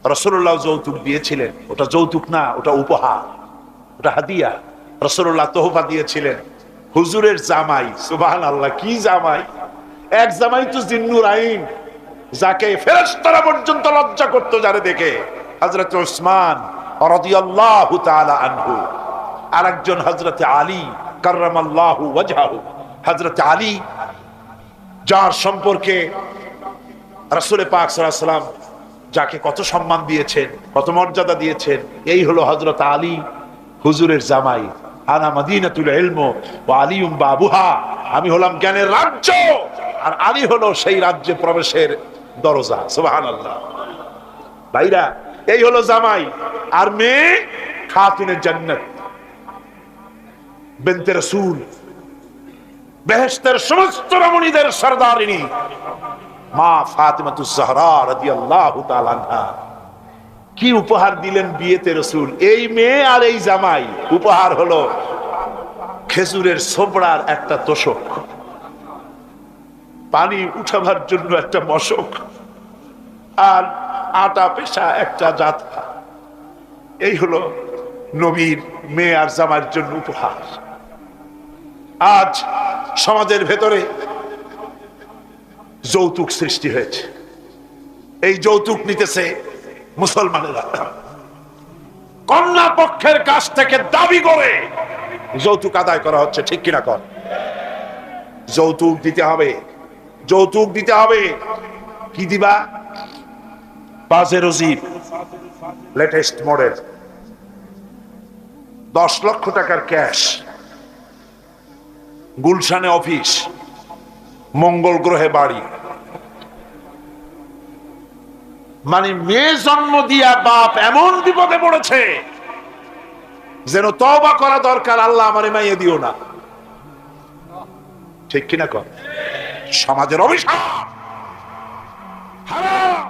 রাসূলুল্লাহ যৌতুক দিয়েছিলেন, ওটা যৌতুক না, ওটা উপহার, ওটা হাদিয়া। রাসূলুল্লাহ তোহফা দিয়েছিলেন হুজুরের জামাই। সুবহানাল্লাহ, কি জামাই! এক জামাই তো জিন্নুর আইন, যাকে ফেরেশতারা পর্যন্ত লজ্জা করতো যারে দেখে, হযরত উসমান রাদিয়াল্লাহু তাআলা আনহু। আরেকজন হযরত আলী কাররামাল্লাহু ওয়াজহাহু। হযরত আলী, যার সম্পর্কে রাসূল পাক সাল্লাল্লাহু আলাইহি ওয়াসাল্লাম যাকে কত সম্মান দিয়েছেন, কত মর্যাদা দিয়েছেন, এই হলো হযরত আলী হুজুরের জামাই। আনা মাদিনাতুল ইলম ওয়া আলিয়ুম বাবুহা, আমি হলাম জ্ঞানের রাজ্য, আর আলী হলো সেই রাজ্যে প্রবেশের দরজা। সুবহানাল্লাহ। ভাইরা, এই হলো জামাই। আর মেয়ে খাতুনে জান্নাত, বিনতে রাসূল, বেহেশতের সমস্ত রমণীদের সরদারিনী মা ফাতিমাতুজ জাহরা রাদিয়াল্লাহু তাআলা আনহা। কি উপহার দিলেন বিয়েতে রাসূল! এই মেয়ে আর এই জামাই। উপহার হলো খেজুরের ছোবড়ার একটা তোশক, পানি উঠাবার জন্য একটা মশক, আর আটা পেশা একটা জাতা। এই হলো নবীর মেয়ে আর জামাইয়ের জন্য উপহার। আজ সমাজের ভেতরে যৌতুক সৃষ্টি হয়েছে। এই যৌতুক নিতেছে মুসলমানেরা, কন্যা পক্ষের কাছ থেকে দাবি করে যৌতুক আদায় করা হচ্ছে। ঠিক কিনা কর? যৌতুক দিতে হবে, যৌতুক দিতে হবে। কি দিবা? পাজেরো জিপ লেটেস্ট মডেল, 10 লক্ষ টাকার ক্যাশ, গুলশানে অফিস, মঙ্গল গ্রহে বাড়ি। মানে মেয়ে জন্ম দিয়া বাপ এমন বিপদে পড়েছে যেন তওবা করা দরকার, আল্লাহ আমারে মাইয়ে দিও না। ঠিক কিনা কর? সমাজের অভিশাপ, হারাম।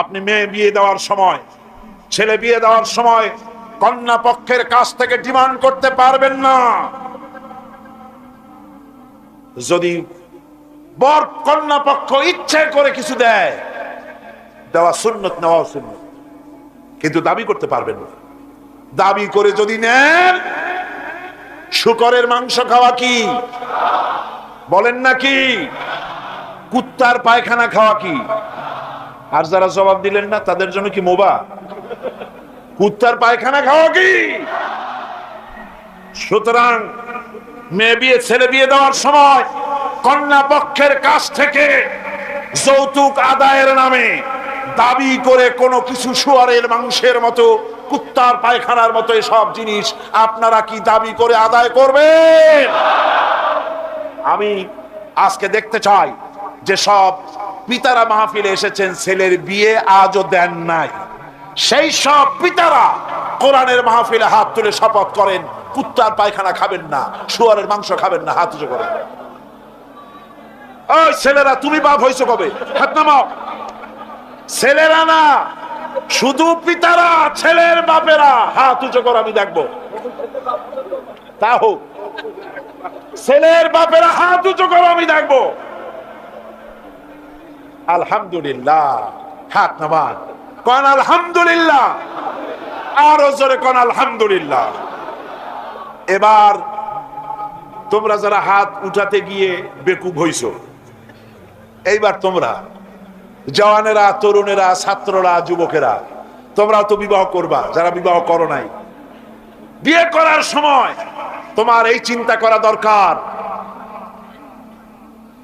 আপনি মেয়ে বিয়ে দেওয়ার সময়, ছেলে বিয়ে দেওয়ার সময় কন্যা পক্ষের কাছ থেকে ডিমান্ড করতে পারবেন না। যদি বর কন্যা পক্ষ ইচ্ছে করে কিছু দেয়, দেওয়া সুন্নত, নেওয়া সুন্নত, কিন্তু দাবি করতে পারবেন না। দাবি করে যদি নেন, শুকরের মাংস খাওয়া কি? বলেন নাকি? কুত্তার পায়খানা খাওয়া কি? আর যারা জবাব দিলেন না তাদের জন্য কি মোবা? কুত্তার পায়খানা খাওয়া কি? সুতরাং মেয়ে বিয়ে, ছেলে বিয়ে দেওয়ার সময় কন্যা পক্ষের কাছ থেকে যৌতুক আদায়ের নামে দাবি করে কোনো কিছু শুয়ারের মাংসের মতো, কুত্তার পায়খানার মতো এসব জিনিস আপনারা কি দাবি করে আদায় করবেন? আমি আজকে দেখতে চাই যে সব পিতারা মাহফিলে এসেছেন, ছেলের বিয়ে আজও দেন নাই, সেই সব পিতারা কোরআনের মাহফিলে হাত তুলে শপথ করেন কুত্তার পায়খানা খাবেন না, শুয়ারের মাংস খাবেন না। হাত উঁচু করেন। ওই ছেলেরা, তুমি বাপ হইছো কবে? হাত নামাও। ছেলেরা না, শুধু পিতারা, ছেলের বাপেরা হাত উঁচু করে আমি দেখবো। তা হোক, ছেলের বাপেরা হাত উঁচু করে আমি দেখবো। আলহামদুলিল্লাহ, হাত নামান, কোন আলহামদুলিল্লাহ, আরো জোরে কোন আলহামদুলিল্লাহ। এবার তোমরা যারা হাত উঠাতে গিয়ে বেকুব হইছো, এইবার তোমরা জওয়ানেরা, তরুণেরা, ছাত্ররা, যুবকেরা, তোমরা তো বিবাহ করবা, যারা বিবাহ করো নাই। বিয়ে করার সময় তোমার এই চিন্তা করা দরকার,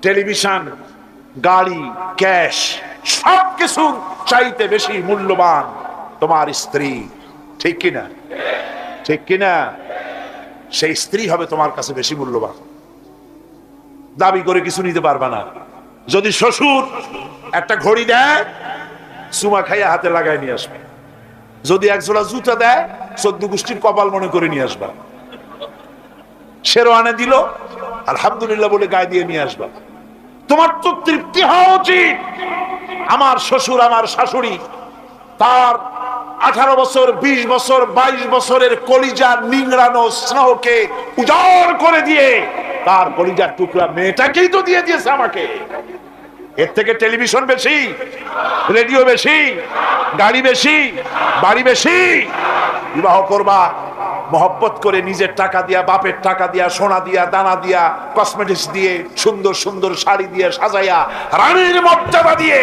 টেলিভিশন, গাড়ি, ক্যাশ, সবকিছু চাইতে বেশি মূল্যবান তোমার স্ত্রী। ঠিক কিনা? ঠিক কিনা? সেই স্ত্রী হবে তোমার কাছে বেশি মূল্যবান। দাবি করে কিছু নিতে পারবা না। যদি শ্বশুর একটা ঘড়ি দেয়, চুমা খাইয়া হাতে লাগাই নিয়ে আসবে। যদি এক জোড়া জুতা দেয়, 14 গোষ্ঠীর কপাল মনে করে নিয়ে আসবা। শেরওয়ানে দিল, আলহামদুলিল্লাহ বলে গায়ে দিয়ে নিয়ে আসবা। তোমার তো তৃপ্তি হওয়া উচিত। আমার শ্বশুর, আমার শাশুড়ি, তার 18 বছর, 20 বছর, 22 বছরের কলিজার নিংড়ানো স্নেহকে উজাড় করে দিয়ে তার কলিজার টুকরা মেয়েটাকেই তো দিয়ে দিয়েছে আমাকে। এর থেকে টেলিভিশন বেশি? রেডিও বেশি, গাড়ি বেশি, বাড়ি বেশি। বিবাহ করবা মহব্বত করে, নিজের টাকা দিয়া, বাপের টাকা দিয়া, সোনা দিয়া, দানা দিয়া, কসমেটিক্স দিয়ে, সুন্দর সুন্দর শাড়ি দিয়ে সাজাইয়া, রানীর মর্যাদা দিয়ে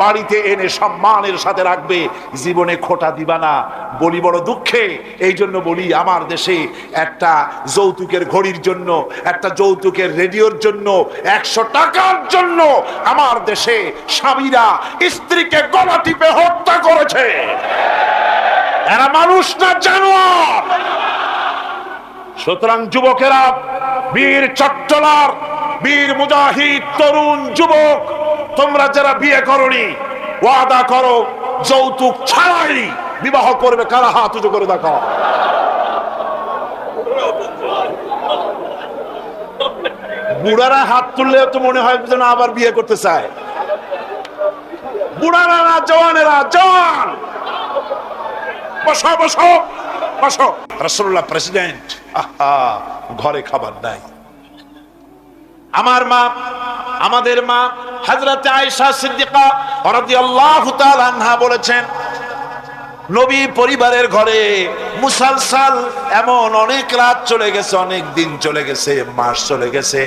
বাড়িতে এনে সম্মানের সাথে রাখবে। জীবনে খোটা দিবা না। বলি বড় দুঃখে, এই জন্য বলি, আমার দেশে একটা যৌতুকের ঘড়ির জন্য, একটা যৌতুকের রেডিওর জন্য, 100 টাকার জন্য আমার দেশে স্বামীরা স্ত্রীকে গলা টিপে হত্যা করেছে। এরা মানুষ না জানোয়ার। সুতরাং যুবকেরা, বীর চট্টলার, বীর মুজাহিদ, তরুণ যুবক, তোমরা যারা বিয়ে করনি, ওয়াদা করো যৌতুক ছাড়াই বিবাহ করবে। কারা হাত উঁচু করে দেখো। বুড়ারা হাত তুললে তো মনে হয় যেন আবার বিয়ে করতে চায়। বুড়ারা না, জওয়ানেরা, জওয়ান বসো বসো বসো। রাসূলুল্লাহ প্রেসিডেন্ট, ঘরে খাবার নাই। আমার মা, আমাদের মা হযরত আয়েশা সিদ্দিকা রাদিয়াল্লাহু তাআলা আনহা বলেছেন, নবী পরিবারের ঘরে মুসালসাল এমন অনেক রাত চলে গেছে, অনেক দিন চলে গেছে, মাস চলে গেছে,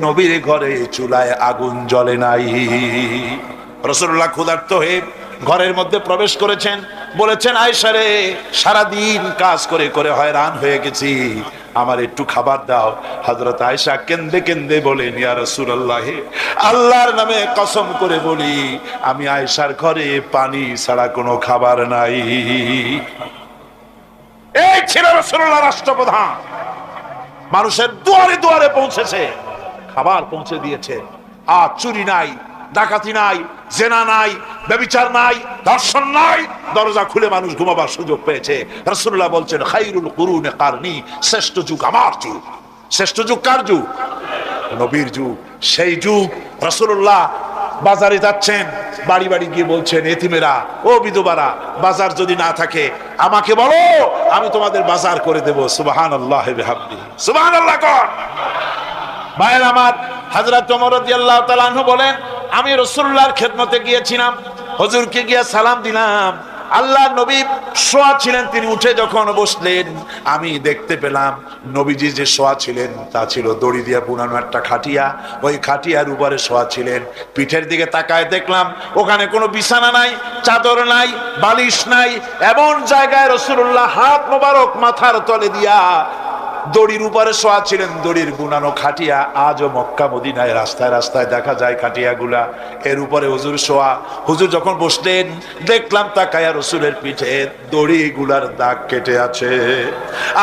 নবীর ঘরে চুলায় আগুন জ্বলে নাই। রাসূলুল্লাহ ক্ষুধার্ত হয়ে ঘরের মধ্যে প্রবেশ করেছেন, বলেছেন, আয়েশা রে, সারাদিন কাজ করে করে হয়রান হয়ে গেছি, আমার একটু খাবার দাও। হযরত আয়েশা কেন্দে কেন্দে বলেন, ইয়া রাসূলুল্লাহ, আল্লাহর নামে কসম করে বলি, আমি আয়েশার ঘরে পানি ছাড়া কোনো খাবার নাই। এই ছিল রাসূলুল্লাহ রাষ্ট্রপ্রধান, মানুষের দুয়ারে দুয়ারে পৌঁছেছে, খাবার পৌঁছে দিয়েছে। আর চুরি নাই, ডাকাতি নাই, জেনা নাই, ব্যভিচার নাই, ধর্ষণ নাই, দরজা খুলে মানুষ ঘুমাবার সুযোগ পেয়েছে। রাসূলুল্লাহ বলছেন, খায়রুল কুরুনে কারনি, শ্রেষ্ঠ যুগ আমার যুগ। শ্রেষ্ঠ যুগ কার যুগ? নবীর যুগ। সেই যুগ। রাসূলুল্লাহ বাজারে যাচ্ছেন, বাড়ি বাড়ি গিয়ে বলছেন, এতিমেরা, ও বিধবারা, বাজার যদি না থাকে আমাকে বলো, আমি তোমাদের বাজার করে দেব। সুবহানাল্লাহ বিহামদিহি, সুবহানাল্লাহ কর। ভাইয়ের আমার, হযরত ওমর রাদিয়াল্লাহু তাআলা আনহু বলেন, আমি রাসূলুল্লাহর খেদমতে গিয়েছিলাম, হুজুরকে গিয়ে সালাম দিলাম। আল্লাহর নবী শোয়া ছিলেন, তিনি উঠে যখন বসলেন, আমি দেখতে পেলাম নবীজি যে শোয়া ছিলেন তা ছিল দড়ি দিয়ে বুনানো একটা খাটিয়া, ওই খাটিয়ার উপরে শোয়া ছিলেন। পিঠের দিকে তাকায় দেখলাম ওখানে কোনো বিছানা নাই, চাদর নাই, বালিশ নাই। এমন জায়গায় রাসূলুল্লাহ হাত মোবারক মাথার তলে দিয়া দড়ির উপরে শোয়া ছিলেন, দড়ির বুনানো খাটিয়া। আজও মক্কা মদিনায় রাস্তায় রাস্তায় দেখা যায় খাটিয়াগুলা, এর উপরে হুজুর শোয়া। হুজুর যখন বসলেন দেখলাম তাকায়া রসুলের পিঠে দড়িগুলার দাগ কেটে আছে।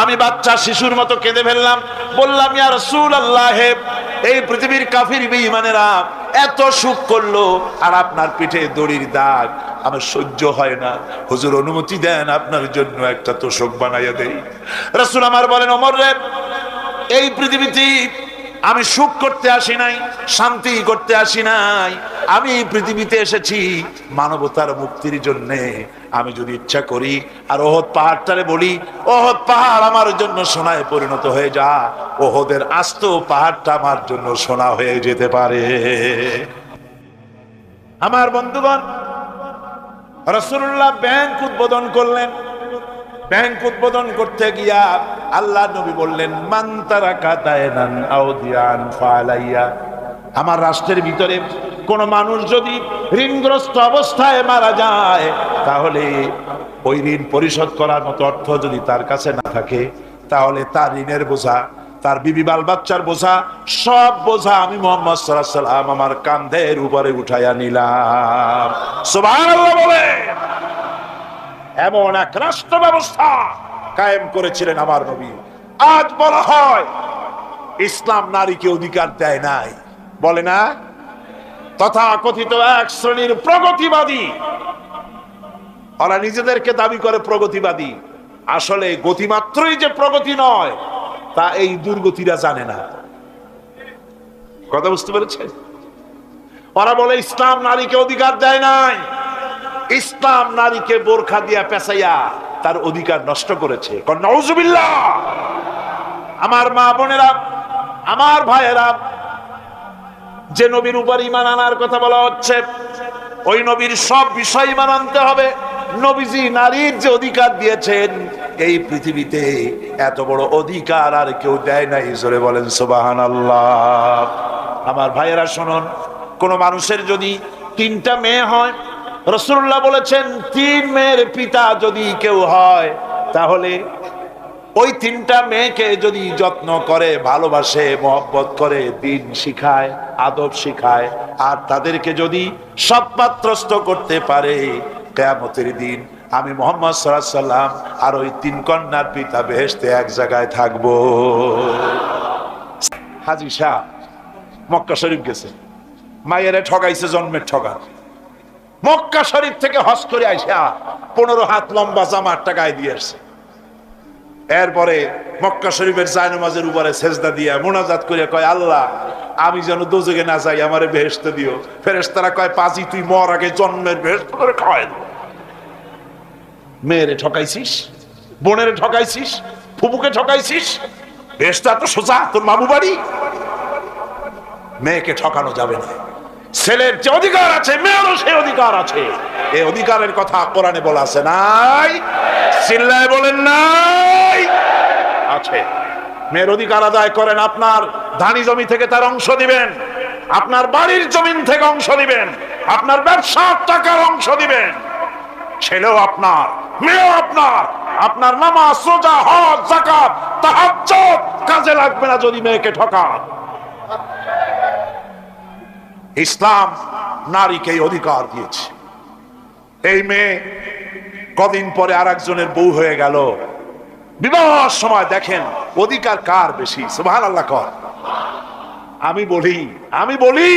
আমি বাচ্চা শিশুর মতো কেঁদে ফেললাম, বললাম, ইয়া রাসূলুল্লাহ, এই পৃথিবীর কাফির বেঈমানেরা এত সুখ করলো, আর আপনার পিঠে দড়ির দাগ আমার সহ্য হয় না। হুজুর অনুমতি দেন, আপনার জন্য একটা তোশক বানাইয়া দেই। রাসূল আমার বলেন, ওমর রে, এই পৃথিবীতে আমি সুখ করতে আসি নাই, শান্তি করতে আসি নাই, আমি এই পৃথিবীতে এসেছি মানবতার মুক্তির জন্য। আমি যদি ইচ্ছা করি আর ওহদ পাহাড়টারে বলি, ওহদ পাহাড় আমার জন্য সোনায় পরিণত হয়ে যা, ওহদের আস্ত পাহাড়টা আমার জন্য সোনা হয়ে যেতে পারে। আমার বন্ধুগণ, রাসূলুল্লাহ ব্যাংক উদ্বোধন করলেন। ব্যাংক উদ্বোধন করতে গিয়া আল্লাহ নবী বললেন, মান তারাকা দায়নান আও দিয়ান ফালাইয়া। আমার রাষ্ট্রের ভিতরে কোন মানুষ যদি ঋণগ্রস্ত অবস্থায় মারা যায়, তাহলে ওই ঋণ পরিশোধ করার মতো অর্থ যদি তার কাছে না থাকে, তাহলে তার ঋণের বোঝা, তার বিবি বাল বাচ্চার বোঝা, সব বোঝা আমি মুহাম্মদ সাল্লাল্লাহু আলাইহি ওয়াসাল্লাম আমার কাঁধের উপরে উঠাইয়া নিলাম। সুবহানাল্লাহ বলে এমন এক রাষ্ট্র ব্যবস্থা কায়েম করেছিলেন আমার নবী। আজ বলা হয় ইসলাম নারীকে অধিকার দেয় নাই, বলে না? তথাকথিত এক শ্রেণীর প্রগতিবাদী, ওরা নিজেদেরকে দাবি করে প্রগতিবাদী, আসলে গতিমাত্রই যে প্রগতি নয় তা এই দুর্গতিরা জানে না। কথা বুঝতে পেরেছে? ওরা বলে ইসলাম নারীকে অধিকার দেয় নাই, ইসলাম নারীকে বোরখা দিয়া পেঁচাইয়া তার অধিকার নষ্ট করেছে। নাউজুবিল্লাহ। আমার মা বোনেরা, আমার ভাইয়েরা, যে নবীর উপর ঈমান আনার কথা বলা হচ্ছে, ওই নবীর সব বিষয় মানতে হবে। নবীজি নারীর যে অধিকার দিয়েছেন, এই পৃথিবীতে এত বড় অধিকার আর কেউ দেয় নাই। জোরে বলেন সুবহানাল্লাহ। আমার ভাইয়েরা শুনুন, কোন মানুষের যদি 3টা মেয়ে হয়, রাসূলুল্লাহ বলেছেন 3 মেয়ের পিতা যদি কেউ হয়, তাহলে ওই 3টা মেয়েকে যদি যত্ন করে, ভালোবাসে, মহব্বত করে, দ্বীন শিখায়, আদব শিখায়, আর তাদেরকে যদি সৎপাত্রস্থ করতে পারে, কিয়ামতের দিন আমি মুহাম্মদ সাল্লাল্লাহু আলাইহি ওয়াসাল্লাম আর ওই 3 কন্যার পিতা বেহেশতে এক জায়গায় থাকবো। হাজী শাহ মক্কা শরীফ গেছে, মায়েরে ঠকাইছে, জন্মের ঠকা। মক্কা শরীফ থেকে হজ করে আইসা 15 হাত লম্বা জামা একটা গায়ে দিয়ে আসছে। এরপরে মক্কা শরীফের জায়নামাজের উপরে সেজদা দিয়া মুনাজাত করে কয়, আল্লাহ আমি যেন দোজখে না যাই, আমারে বেহেশতে দিও। ফেরেশতারা কয়, পাজি তুই মর আগে জন্মের বেহেশত করে খাওয়াই দেব। মেয়েরে ঠকাইছিস, বোনেরে ঠকাইছিস, ফুপুকে ঠকাইছিস, বেহেশত এত সোজা তোর মামু বাড়ি? মেয়েকে ঠকানো যাবে না। ছেলের যে অধিকার আছে, মেয়েরও সেই অধিকার আছে। এই অধিকারের কথা কোরআনে বলা আছে নাই? চিল্লায় বলেন নাই? আছে। মেয়ের অধিকার আদায় করেন। আপনার ধানি জমি থেকে তার অংশ দিবেন, আপনার বাড়ির জমিন থেকে অংশ দিবেন, আপনার ব্যবসার টাকার অংশ দিবেন। ছেলেও আপনার, মেয়েও আপনার। আপনার নামাজ, রোজা, হজ, যাকাত, তাহাজ্জুদ কাজে লাগবে না যদি মেয়েকে ঠকান। ইসলাম নারীকে এই অধিকার দিয়েছে। এই মেয়ে কদিন পরে আর একজনের বউ হয়ে গেল। বিবাহের সময় দেখেন অধিকার কার বেশি? সুবহানাল্লাহ কর। আমি বলি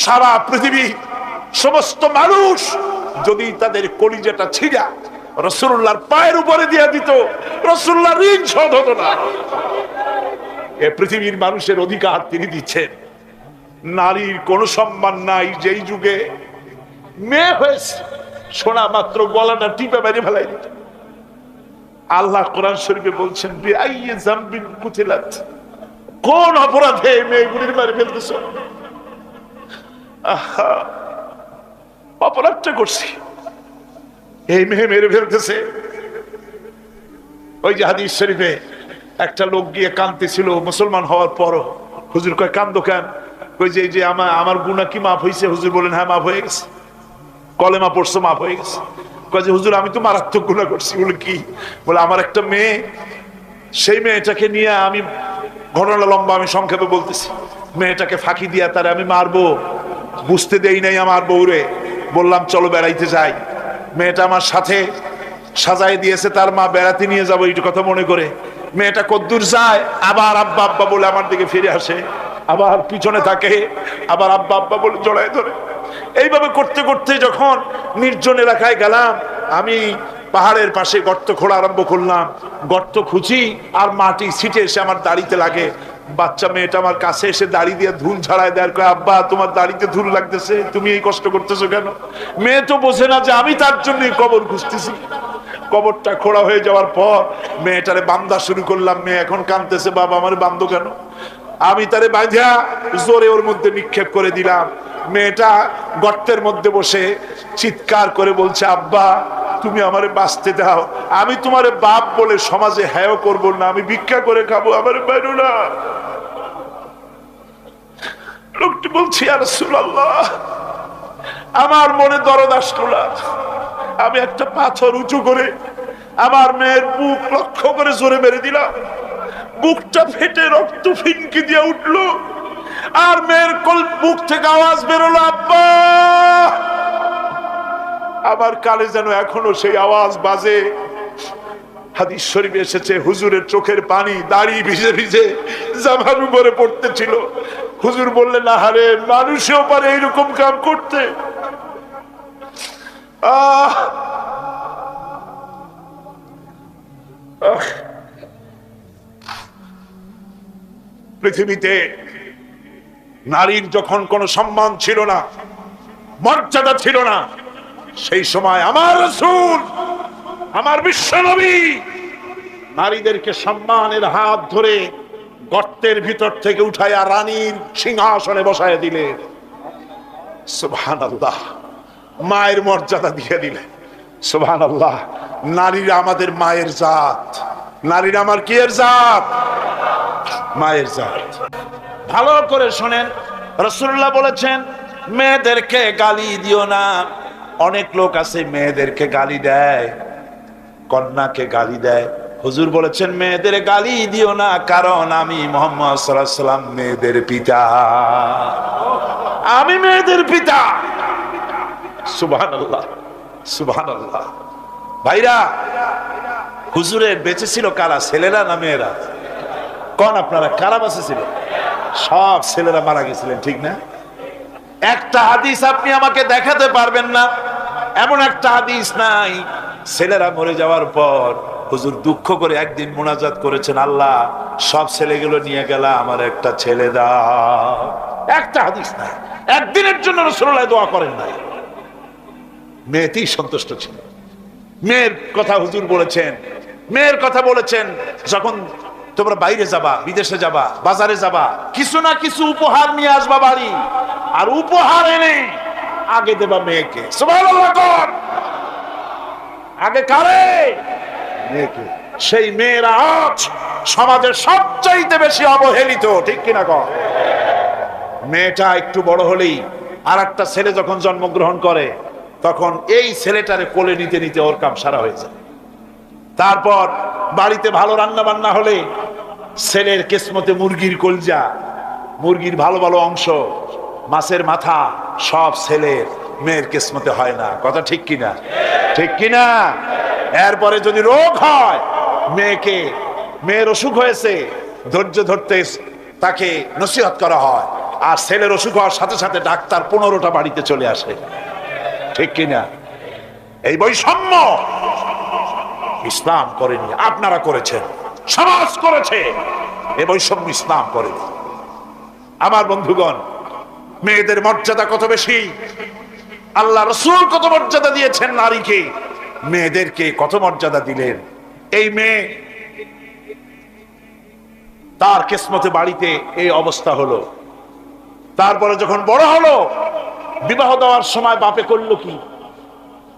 সারা পৃথিবী সমস্ত মানুষ যদি তাদের কলিজাটা ছিঁড়া রাসূলুল্লাহর পায়ের উপরে দিয়ে দিত, রাসূলুল্লাহর ঋণ শোধ হতো না। এ পৃথিবীর মানুষের অধিকার তিনি দিচ্ছেন। নারীর কোনো সম্মান নাই। যেই যুগে মেয়ে হয়েছে, শোনা মাত্র গলাটা টিপে মেরে ফেলাই দিত। আল্লাহ কোরআন শরীফে বলছেন, বিআইয়ি যামবিন কুতিলাত, কোন অপরাধে মেয়েগুলির মারি ফেলতেছ? আহা, অপরাধটা করছি, এই মেয়ে মেরে ফেলতেছে। ওই যে হাদিস শরীফে একটা লোক গিয়ে কাঁদতেছিল মুসলমান হওয়ার পরও। হুজুর কয়, কান্দো কেন? কই যে এই যে আমার গুনাহ কি মাফ হয়েছে? হুজুর বলেন, হ্যাঁ মাফ হয়ে গেছে। কলেমা পড়ছো, মাফ হয়ে গেছে। কয় যে হুজুর আমি তো মারাত্মক গুনাহ করছি। বলে কি? বলে আমার একটা মেয়ে, সেই মেয়েটাকে নিয়ে আমি, ঘটনা লম্বা, আমি সংক্ষেপে বলতেছি। মেয়েটাকে ফাঁকি দিয়া তারে আমি মারবো, বুঝতে দেই নাই আমার বউরে। বললাম চলো বেড়াইতে যাই। মেয়েটা আমার সাথে সাজাই দিয়েছে, তার মা বেড়াতে নিয়ে যাবো এইটু কথা মনে করে। মেয়েটা কদ্দূর যায়, আবার আব্বা আব্বা বলে আমার দিকে ফিরে আসে, আবার পিছনে থাকে, আবার আব্বা আব্বা বলে জড়ায় ধরে। এইভাবে করতে করতে যখন নির্জন এলাকায় গেলাম, আমি পাহাড়ের পাশে গর্ত খোঁড়া আরম্ভ করলাম। গর্ত খুঁজি আর মাটি ছিটে এসে আমার দাড়িতে লাগে। বাচ্চা মেয়েটা আমার কাছে এসে দাড়ি দিয়ে ধুল ঝাড়ায় দেয়। কয়, আব্বা তোমার দাড়িতে ধুল লাগতেছে, তুমি এই কষ্ট করতেছো কেন? মেয়ে তো বোঝে না যে আমি তার জন্য কবর খুঁজতেছি। কবরটা খোঁড়া হয়ে যাওয়ার পর মেয়েটারে বান্ধা শুরু করলাম। মেয়ে এখন কাঁদতেছে, বাবা আমার বান্ধো কেন? আমি তারে বাঁধা জোরে ওর মধ্যে নিক্ষেপ করে দিলাম। মেয়েটা গর্তের মধ্যে বসে চিৎকার করে বলছে, আব্বা তুমি আমারে বাঁচতে দাও, আমি তোমারে বাপ বলে সমাজে হ্যাঁ করব না, আমি ভিক্ষা করে খাবো, আমারে বাইরো না। লোকটি বলছি, ইয়া রাসূলুল্লাহ, আমার মনে দরদ আসলো না। আমি একটা পাথর উঁচু করে আমার মেয়ের বুক লক্ষ্য করে জোরে মেরে দিলাম। বুকটা ফেটে রক্ত ফিনকি দিয়ে উঠলো, আর মেয়ের বুক থেকে আওয়াজ বেরোলো, আব্বা। আমার কানে যেন এখনো সেই আওয়াজ বাজে। হাদিস শরীফে এসেছে, হুজুরের চোখের পানি দাড়ি ভিজে ভিজে জামার উপরে পড়তেছিল। হুজুর বললেন, আহারে, মানুষেও পারে এইরকম কাম করতে। পৃথিবীতে নারীর যখন কোনো সম্মান ছিল না, মর্যাদা ছিল না, সেই সময় আমার রাসূল, আমার বিশ্বনবী নারীদেরকে সম্মানের হাত ধরে গর্তের ভিতর থেকে উঠাইয়া রানীর সিংহাসনে বসায় দিলেন। সুবহানাল্লাহ, মায়ের মর্যাদা দিয়ে দিলেন। সুবহানাল্লাহ, নারীরা আমাদের মায়ের জাত, নারীরা আমার কি এর জাত? মায়ের জাত। ভালো করে শোনেন, রাসূলুল্লাহ বলেছেন মেয়েদেরকে গালি দিও না। অনেক লোক আছে মেয়েদেরকে গালি দেয়, কন্যাকে গালি দেয়। হুজুর বলেছেন মেয়েদের গালি দিও না, কারণ আমি মুহাম্মদ সাল্লাল্লাহু আলাইহি ওয়াসাল্লাম মেয়েদের পিতা, আমি মেয়েদের পিতা। সুবহানাল্লাহ, সুবহানাল্লাহ। ভাইরা, হুজুরের বেঁচে ছিল কারা, ছেলেরা না মেয়েরা? কোন আপনারা কারা বেঁচে ছিল? সব ছেলেরা মারা গেছিলেন, ঠিক না? একটা হাদিস আপনি আমাকে দেখাতে পারবেন না, এমন একটা হাদিস নাই ছেলেরা মরে যাওয়ার পর হুজুর দুঃখ করে একদিন মুনাজাত করেছেন, আল্লাহ সব ছেলেগুলো নিয়ে গেলা, আমার একটা ছেলে দাও। একটা হাদিস নাই, একদিনের জন্য রাসূলুল্লাহ দোয়া করেন নাই। মেয়েতেই সন্তুষ্ট ছিল। মেয়ের কথা হুজুর বলেছেন, মেয়ের কথা বলেছেন যখন তোমরা বাইরে যাবা, বিদেশে যাবা, বাজারে যাবা, কিছু না কিছু উপহার নিয়ে আসবা বাড়ি, আর উপহার এনে আগে দেবা মেয়েকে। সুবহানাল্লাহ কর, আগে কারে? মেয়েকে। সেই মেয়েরা আজ সমাজের সবচাইতে বেশি অবহেলিত, ঠিক কিনা কর? মেয়েটা একটু বড় হলেই আর একটা ছেলে যখন জন্মগ্রহণ করে, তখন এই ছেলেটারে কোলে নিতে নিতে ওর কাম সারা হয়ে যায়। তারপর বাড়িতে ভালো রান্না বান্না হলে ছেলের কিসমতে মুরগির কলজা, মুরগির ভালো ভালো অংশ, মাছের মাথা, সব ছেলের, মেয়ের কিসমতে হয় না। কথা ঠিক কিনা? ঠিক কিনা? এরপরে যদি রোগ হয়, মেয়ের অসুখ হয়েছে, ধৈর্য ধরতে তাকে নসিহত করা হয়, আর ছেলের অসুখ হওয়ার সাথে সাথে ডাক্তার 15টা বাড়িতে চলে আসে, ঠিক কিনা? এই বৈষম্য ইসলাম করেনি, আপনারা করেছেন, সমাজ করেছে। এই বৈষম্য ইসলাম করেনি। আমার বন্ধুগণ, মেয়েদের মর্যাদা কত বেশি, আল্লাহ রাসূল কত মর্যাদা দিয়েছেন নারীকে, মেয়েদেরকে কত মর্যাদা দিলেন। এই মেয়ে, তার কিসমতে বাড়িতে এই অবস্থা হলো। তারপরে যখন বড় হলো, বিবাহ দেওয়ার সময় বাপে করলো কি?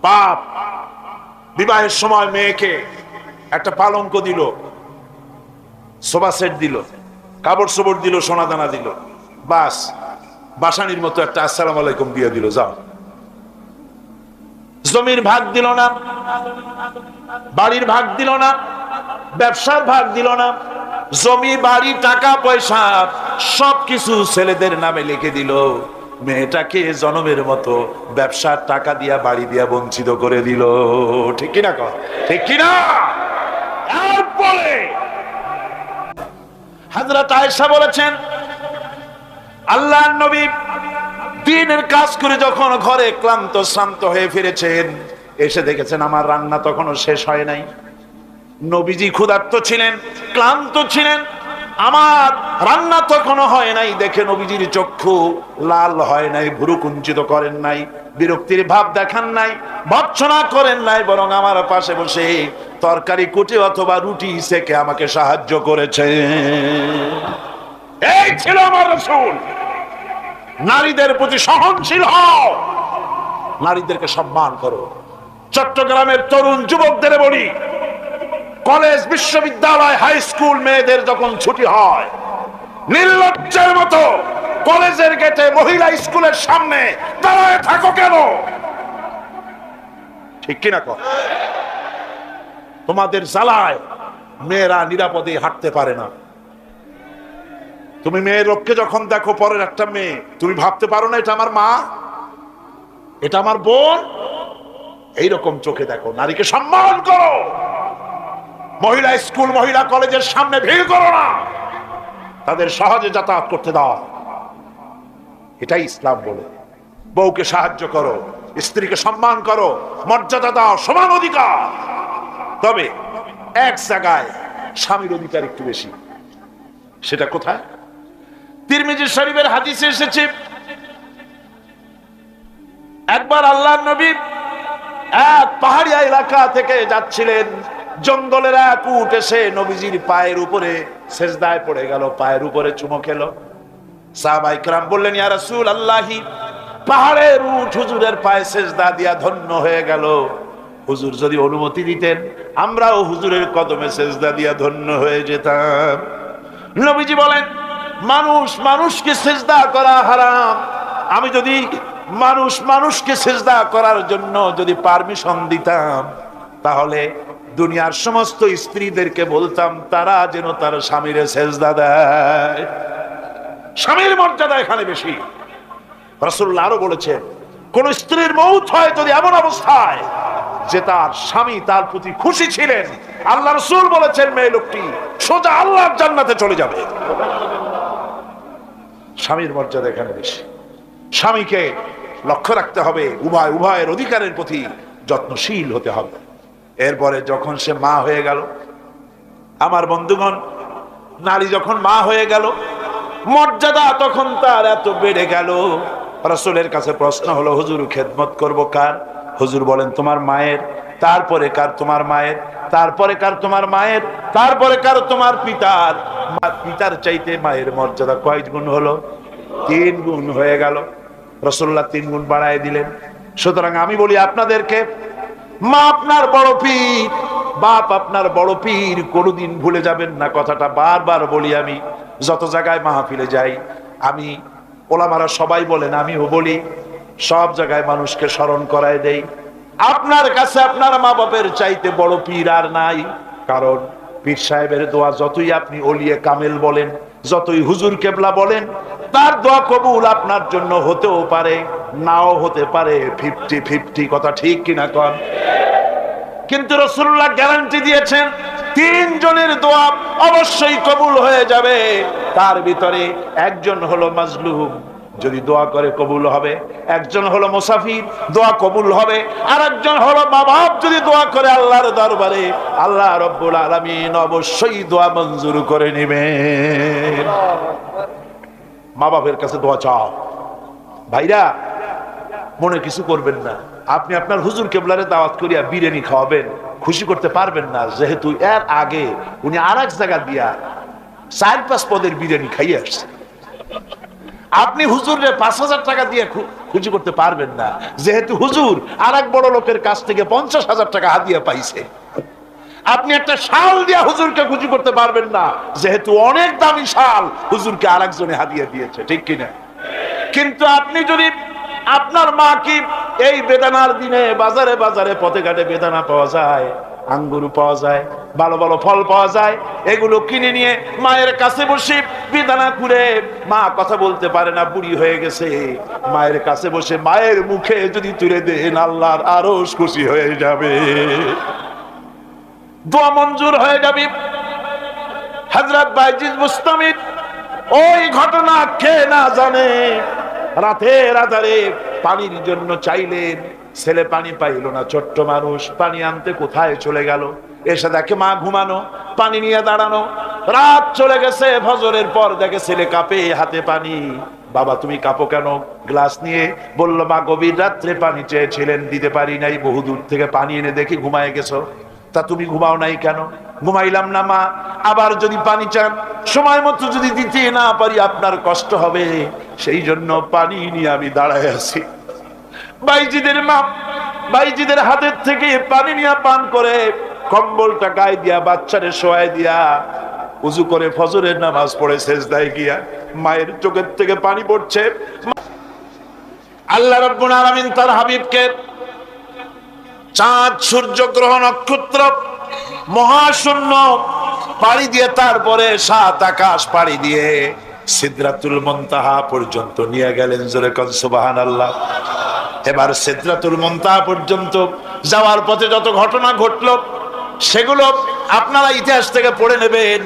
বাপ বিবাহের সময় মেয়েকে একটা পালঙ্ক দিল, সোফা সেট দিল, কাপড় চোপড় দিল, সোনা দানা দিল, বাস বাসানির মতো একটা আসসালামু আলাইকুম দিয়ে দিল, যাও। জমির ভাগ দিল না, বাড়ির ভাগ দিল না, ব্যবসার ভাগ দিল না, জমি বাড়ি টাকা পয়সা সবকিছু ছেলেদের নামে লিখে দিল। মেয়েটাকে জনমের মতো ব্যবসার টাকা দিয়া, বাড়ি দিয়া বঞ্চিত করে দিল, ঠিক কিনা? ঠিক কিনা? এরপরে হযরত আয়েশা বলেছেন, আল্লাহর নবী দিনের কাজ করে যখন ঘরে ক্লান্ত শ্রান্ত হয়ে ফিরেছেন, এসে দেখেছেন আমার রান্না তখনও শেষ হয় নাই। নবীজি ক্ষুধার্ত ছিলেন, ক্লান্ত ছিলেন, আমার রান্না তখনও হয় নাই দেখে নবীজির চক্ষু লাল হয় নাই, ভুরু কুঞ্চিত করেন নাই, বিরক্তির ভাব দেখান নাই, ভর্ৎসনা করেন নাই, বরং আমার পাশে বসে তরকারি কুটে অথবা রুটি সেকে আমাকে সাহায্য করেছে। এই ছিল আমার রাসূল। নারীদের প্রতি সহনশীল হও, নারীদেরকে সম্মান করো। চট্টগ্রামের তরুণ যুবকদের বলি, কলেজ, বিশ্ববিদ্যালয়, হাই স্কুল মেয়েদের যখন ছুটি হয়, নির্লজ্জের মতো কলেজের গেটে, মহিলা স্কুলের সামনে দাঁড়ায় থাকো কেন? ঠিক কিনা? তোমাদের জ্বালায় মেয়েরা নিরাপদে হাঁটতে পারে না। তুমি মেয়ের লোককে যখন দেখো, পরের একটা মেয়ে, তুমি ভাবতে পারো না এটা আমার মা, এটা আমার বোন? এইরকম চোখে দেখো। নারীকে সম্মান করো। মহিলা স্কুল, মহিলা কলেজের সামনে ভিড় করো না, তাদের সহজে যাতায়াত করতে দাও। এটাই ইসলাম বলে। বউকে সাহায্য করো, স্ত্রীকে সম্মান করো, মর্যাদা দাও, সমান অধিকার। তবে এক জায়গায় স্বামীর অধিকার একটু বেশি। সেটা কোথায়? তিরমিজি শরীফের হাদিসে এসেছে, একবার আল্লাহর নবী এক পাহাড়ি এলাকা থেকে যাচ্ছিলেন, জঙ্গলের এক উট এসে নবীজির পায়ের উপরে সেজদায় পড়ে গেল, পায়ের উপরে চুমো খেলো। সাহাবায়ে কেরাম বললেন, ইয়া রাসূলুল্লাহ, পাহাড়ের উট হুজুরের পায়ে সেজদা দিয়া ধন্য হয়ে গেল। হুজুর যদি অনুমতি দিতেন আমরাও হুজুরের কদমে সেজদা দিয়া ধন্য হয়ে যেতাম। নবীজি বলেন, মানুষ মানুষকে সেজদা করা হারাম। আমি যদি মানুষকে সেজদা করার জন্য যদি পারমিশন দিতাম, তাহলে দুনিয়ার সমস্ত স্ত্রীদেরকে বলতাম তারা যেন তার স্বামীর সেজদা দেয়। স্বামীর মর্যাদা এখানে বেশি। রাসূলুল্লাহ আরো বলেছেন, কোন স্ত্রীর মৌত হয় যদি এমন অবস্থায় যে তার স্বামী তার প্রতি খুশি ছিলেন, আল্লাহ রাসূল বলেছেন মেয়ে লোকটি সোজা আল্লাহর জান্নাতে চলে যাবে। স্বামীর মর্যাদা এখানে বেশি। স্বামীকে লক্ষ্য রাখতে হবে, উভয়ের অধিকারের প্রতি যত্নশীল হতে হবে। এরপরে যখন সে মা হয়ে গেল, আমার বন্ধুগণ, নারী যখন মা হয়ে গেল, মর্যাদা তখন তার এত বেড়ে গেল। রাসূলের কাছে প্রশ্ন হলো, হুজুর খেদমত করব কার? হুজুর বলেন, তোমার মায়ের, তারপরে কার? তোমার মায়ের, তারপরে কার? তোমার মায়ের, তারপরে কার? তোমার পিতার। পিতার চাইতে মায়ের মর্যাদা কয় গুণ হলো? 3 গুণ হয়ে গেল। রাসূলুল্লাহ 3 গুণ বাড়ায় দিলেন। সুতরাং আমি বলি আপনাদেরকে, মা আপনার বড় পীর, বাপ আপনার বড় পীর, কোনোদিন ভুলে যাবেন না। কথাটা বারবার বলি, আমি যত জায়গায় মাহফিলে যাই, আমি ওলামারা সবাই বলেন, আমিও বলি, সব জায়গায় মানুষকে স্মরণ করায় দেই, আপনার কাছে আপনার মা বাপের চাইতে বড় পীর আর নাই। কারণ পীর সাহেবের দোয়া যতই আপনি ওলিয়ে কামেল বলেন, যতই হুজুর কেবলা বলেন, তার দোয়া কবুল আপনার জন্য হতেও পারে, নাও হতে পারে। 50-50 কথা ঠিক কিনা কন? কিন্তু রাসূলুল্লাহ গ্যারান্টি দিয়েছেন 3 জনের দোয়া অবশ্যই কবুল হয়ে যাবে। তার ভিতরে একজন হলো মাজলুম, যদি দোয়া করে কবুল হবে। একজন হলো মুসাফির, দোয়া কবুল হবে। আর একজন হলো মা বাপ, যদি দোয়া করে আল্লাহর দরবারে, আল্লাহ রব্বুল আলামিন অবশ্যই দোয়া মঞ্জুর করে নেবেন। মা বাপের কাছে দোয়া চাও। ভাইরা, মনে কিছু করবেন না, আপনি আপনার হুজুর কেবলারে দাওয়াত করিয়া বিরিয়ানি খাওয়াবেন, খুশি করতে পারবেন না, যেহেতু এর আগে উনি আর এক জায়গা দিয়া 4-5 পদের বিরিয়ানি খাইয়ে আসছে। আপনি হুজুরে 5,000 টাকা দিয়ে খুশি করতে পারবেন না, যেহেতু হুজুর আর এক বড় লোকের কাছ থেকে 50,000 টাকা হাদিয়া পাইছে। আপনি একটা শাল দিয়া হুজুরকে খুশি করতে পারবেন না, যেহেতু অনেক দামি শাল হুজুরকে আর একজনে হাদিয়া দিয়েছে, ঠিক কিনা? কিন্তু আপনি যদি আপনার মা, কি এই বেদানার দিনে বাজারে বাজারে পথে ঘাটে বেদানা পাওয়া যায়, আঙ্গুর পাওয়া যায়, ভালো ভালো ফল পাওয়া যায়, এগুলো কিনে নিয়ে মায়ের কাছে বসে বেদানা কুড়ে, মা কথা বলতে পারে না, বুড়ি হয়ে গেছে, মায়ের কাছে বসে মায়ের মুখে যদি তুলে দেন, আল্লাহর আরশ খুশি হয়ে যাবে, দোয়া মঞ্জুর হয়ে যাবে। হযরত বাইজিদ বুস্তামি ওই ঘটনা কে না জানে, রাতের আধারে পানির জন্য চাইলেন, ছেলে পানি পাইল না, ছোট্ট মানুষ, পানি আনতে কোথায় চলে গেল, এসে দেখে মা ঘুমানো, পানি নিয়ে দাঁড়ানো। রাত চলে গেছে, ফজরের পর দেখে ছেলে কাঁপে, হাতে পানি। বাবা তুমি কাঁপো কেন? গ্লাস নিয়ে বলল, মা গভীর রাত্রে পানি চেয়েছিলেন, দিতে পারি নাই, বহু দূর থেকে পানি এনে দেখি ঘুমায় গেছো। তা তুমি ঘুমাও নাই কেন? ঘুমাইলাম না মা, আবার যদি পানি চান সময় মতো যদি দিতে না পারি আপনার কষ্ট হবে, সেই জন্য পানি নিয়ে আমি দাঁড়ায় আছি। বাইজিদের মা বাইজিদের হাতের থেকে পানি নিয়ে পান করে, কম্বলটা গায়ে দিয়া বাচ্চারে শোয়াই দিয়া উযু করে ফজরের নামাজ পড়ে সেজদায় গিয়া মায়ের চোখের থেকে পানি পড়ছে। আল্লাহ রাব্বুল আলামিন তার হাবিবকে চাঁদ, সূর্য, গ্রহ, নক্ষত্র, মহাশূন্য পাড়ি দিয়ে, তারপরে 7 আকাশ পাড়ি দিয়ে সিদরাতুল মুনতাহা পর্যন্ত নিয়ে গেলেন। জোরে কোন সুবহানাল্লাহ। এবার সিদরাতুল মুনতাহা পর্যন্ত যাওয়ার পথে যত ঘটনা ঘটলো, সেগুলো আপনারা ইতিহাস থেকে পড়ে নেবেন,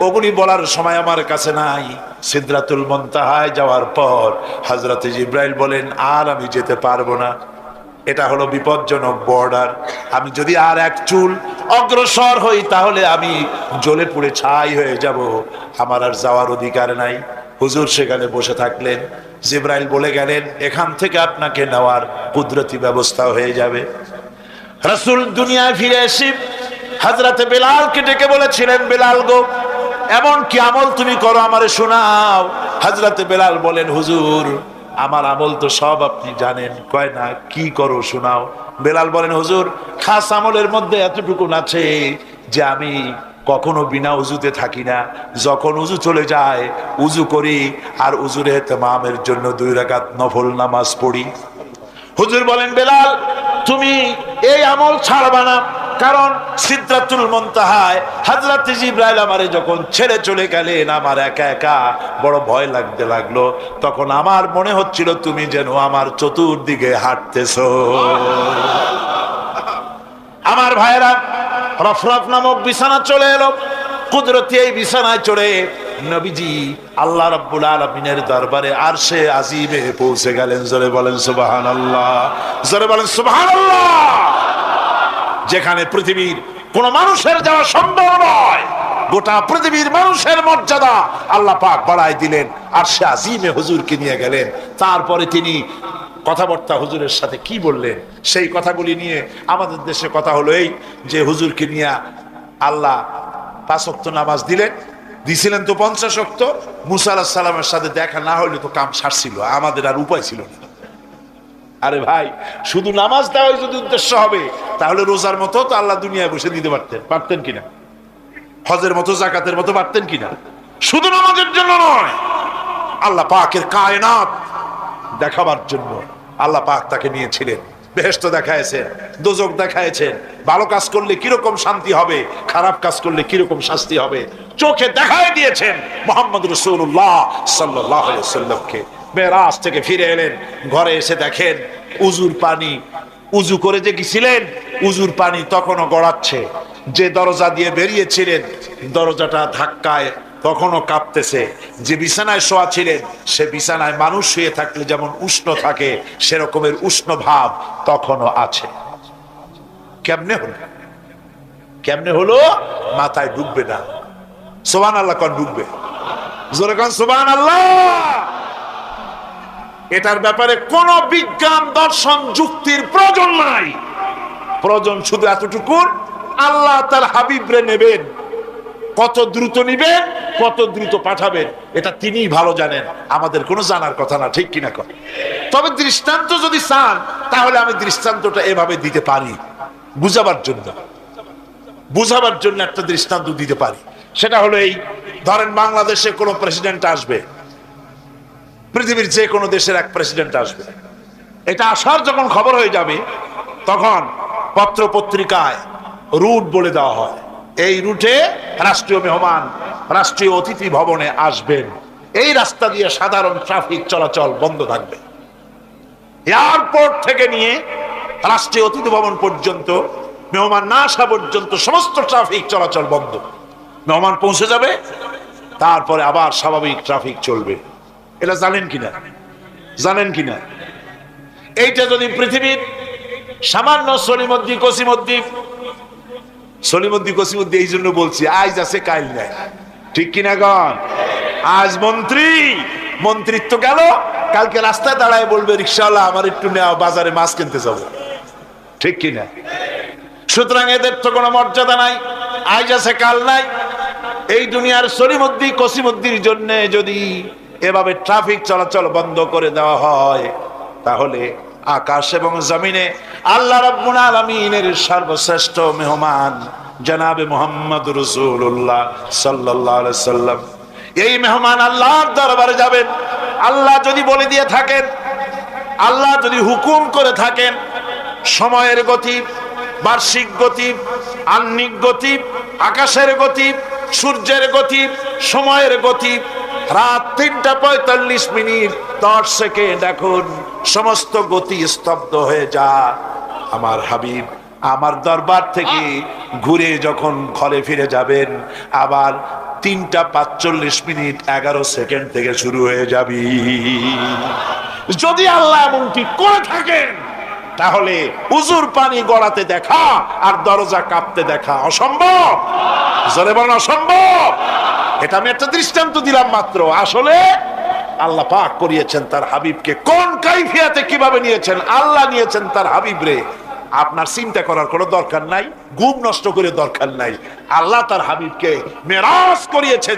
ওগুলি বলার সময় আমার কাছে নাই। সিদরাতুল মুনতাহায় যাওয়ার পর হযরত জিবরাইল বলেন, আর আমি যেতে পারবো না, এটা হলো বিপজ্জনক বর্ডার, আমি যদি আর এক চুল অগ্রসর হই তাহলে আমি জ্বলে পুড়ে ছাই হয়ে যাব, আমার আর যাওয়ার অধিকার নাই। হুজুর সেখানে বসে থাকলেন, জিবরাইল বলে গেলেন, এখান থেকে আপনাকে নেওয়ার কুদরতি ব্যবস্থা হয়ে যাবে। রাসূল দুনিয়ায় ফিরে এসে হযরতে বেলালকে ডেকে বলেছিলেন, বেলাল গো, এমন কি আমল তুমি করো আমারে শোনাও। হযরতে বেলাল বলেন, হুজুর আমার আমল তো সব আপনি জানেন। কয় না, কি করো শোনাও। বেলাল বলেন, হুজুর খাস আমলের মধ্যে এতটুকু আছে যে আমি কখনো বিনা উজুতে থাকি না, যখন উজু চলে যায় উজু করি আর উজুর ইহতিমামের জন্য 2 রাকাত নফল নামাজ পড়ি। হুজুর বলেন, বেলাল তুমি এই আমল ছাড়বা না, কারণ সিদরাতুল মুনতাহায় হযরত জিবরাইল আমারে যখন ছেড়ে চলে গেলেন, আমার একা একা বড় ভয় লাগতে লাগলো। তখন আমার মনে হচ্ছিল তুমি যেন আমার চতুর্দিকে হাঁটতেছো। আমার ভাইরা, রফরফ নামক বিছানা চলে এলো। কুদরতি এই বিছানায় চড়ে নবীজি আল্লাহ রাব্বুল আলামিনের দরবারে আরশে আজিমে পৌঁছে গেলেন। জোরে বলেন সুবহানাল্লাহ, জোরে বলেন সুবহানাল্লাহ। যেখানে পৃথিবীর কোন মানুষের যাওয়া সম্ভব নয়, গোটা পৃথিবীর মানুষের মর্যাদা আল্লাহ পাক বাড়ায় দিলেন, আরশে আজিমে হুজুরকে নিয়ে গেলেন। তারপরে তিনি কথাবার্তা হুজুরের সাথে কি বললেন, সেই কথাগুলি নিয়ে আমাদের দেশে কথা হলো এই যে হুজুরকে নিয়ে আল্লাহ 5 ওয়াক্ত নামাজ দিছিলেন তো 50 ওয়াক্ত। মুসা আলাইহিস সালামের সাথে দেখা না হইলে তো কাম সারছিল, আমাদের আর উপায় ছিল না। আরে ভাই, শুধু নামাজ দেওয়াই যদি উদ্দেশ্য হবে তাহলে রোজার মতো তো আল্লাহ দুনিয়ায় বসে দিতে পারতেন কিনা, হজের মতো জাকাতের মতো পারতেন কিনা। শুধু নামাজের জন্য নয়, আল্লাহ পাকের কায়নাত দেখাবার জন্য আল্লাহ পাক তাকে নিয়েছিলেন। বেহেশত দেখাইছেন, দোজখ দেখাইছেন, ভালো কাজ করলে কিরকম শান্তি হবে, খারাপ কাজ করলে কিরকম শাস্তি হবে চোখে দেখাই দিয়েছেন মুহাম্মদ রাসূলুল্লাহ সাল্লাল্লাহু আলাইহি ওয়াসাল্লামকে। মেরাজ থেকে ফিরে এলেন, ঘরে এসে দেখেন উজুর পানি, উজু করে যে গেছিলেন উজুর পানি তখনও গড়াচ্ছে। যে দরজা দিয়ে বেরিয়েছিলেন দরজাটা ধাক্কায় তখনও কাঁপতেছে। যে বিছানায় শোয়া ছিলেন সে বিছানায় মানুষ শুয়ে থাকলে যেমন উষ্ণ থাকে সেরকমের উষ্ণ ভাব তখনও আছে। কেমনে হলো? কেমনে হলো? মাথায় ঢুকবে না। সুবহানাল্লাহ কোন ঢুকবে? জোরে কোন সুবহানাল্লাহ। এটার ব্যাপারে কোন বিজ্ঞান দর্শন যুক্তির প্রয়োজন নাই। প্রয়োজন শুধু এতটুকু, আল্লাহ তার হাবিবরে নেবেন, কত দ্রুত নিবেন, কত দ্রুত পাঠাবেন এটা তিনিই ভালো জানেন, আমাদের কোনো জানার কথা না। ঠিক কিনা কর? তবে দৃষ্টান্ত যদি চান তাহলে আমি দৃষ্টান্তটা এভাবে দিতে পারি, বুঝাবার জন্য একটা দৃষ্টান্ত দিতে পারি। সেটা হলো এই, ধরেন বাংলাদেশে কোনো প্রেসিডেন্ট আসবে, পৃথিবীর যে কোনো দেশের এক প্রেসিডেন্ট আসবে। এটা আসার যখন খবর হয়ে যাবে তখন পত্র পত্রিকায় রুট বলে দেওয়া হয়, এই রুটে রাষ্ট্রীয় মেহমান রাষ্ট্রীয় অতিথি ভবনে আসবেন, এই রাস্তা দিয়ে সাধারণ ট্রাফিক চলাচল বন্ধ থাকবে। এয়ারপোর্ট থেকে নিয়ে রাষ্ট্রীয় অতিথি ভবন পর্যন্ত মেহমান না আসা পর্যন্ত সমস্ত ট্রাফিক চলাচল বন্ধ। মেহমান পৌঁছে যাবে, তারপরে আবার স্বাভাবিক ট্রাফিক চলবে। এটা জানেন কিনা? জানেন কিনা? এইটা যদি পৃথিবীর সামান্য সলিমদ্দি কসিমদ্দি, এই জন্য বলছি আজ আছে কাল নাই। ঠিক কিনা গণ? আজ মন্ত্রিত্ব গেল, কালকে রাস্তায় দাঁড়ায় বলবে রিকশাওয়ালা আমার একটু নেওয়া, বাজারে মাছ কিনতে যাব। ঠিক কিনা? সুতরাং এদের তো কোনো মর্যাদা নাই, আজ আছে কাল নাই। এই দুনিয়ার সলিমদ্দি কসিমদ্দির জন্য যদি এভাবে ট্রাফিক চলাচল বন্ধ করে দেওয়া হয় তাহলে আকাশ এবং জমিনে আল্লাহ রাব্বুল আলামিনের সর্বশ্রেষ্ঠ মেহমান জনাবে মুহাম্মদ রাসূলুল্লাহ সাল্লাল্লাহু আলাইহি সাল্লাম, এই মেহমান আল্লাহর দরবারে যাবেন। আল্লাহ যদি বলে দিয়ে থাকেন, আল্লাহ যদি হুকুম করে থাকেন, সময়ের গতি, বার্ষিক গতি, আহ্নিক গতি, আকাশের গতি, সূর্যের গতি, সময়ের গতি, রাত 3:45 10 এখন সমস্ত গতি স্তব্ধ হয়ে যায়। আমার হাবিব আমার দরবার থেকে ঘুরে যখন ঘরে ফিরে যাবেন আবার 3:45 11 থেকে শুরু হয়ে যাবে। যদি আল্লাহ এমনটি করে থাকেন তাহলে উজুর পানি গড়াতে দেখা আর দরজা কাঁপতে দেখা অসম্ভব। জোরে বলেন অসম্ভব। এটা আমি একটা দৃষ্টান্ত দিলাম মাত্র। আসলে আল্লাহ পাক করিয়েছেন তার হাবিবকে, কোন কাইফিয়াতে কিভাবে নিয়েছেন আল্লাহ নিয়েছেন তার হাবিবরে। আপনার চিন্তা করার কোনো দরকার নাই, ঘুম নষ্ট করে দরকার নাই। আল্লাহ তার হাবিবকে মেরাজ করিয়েছেন।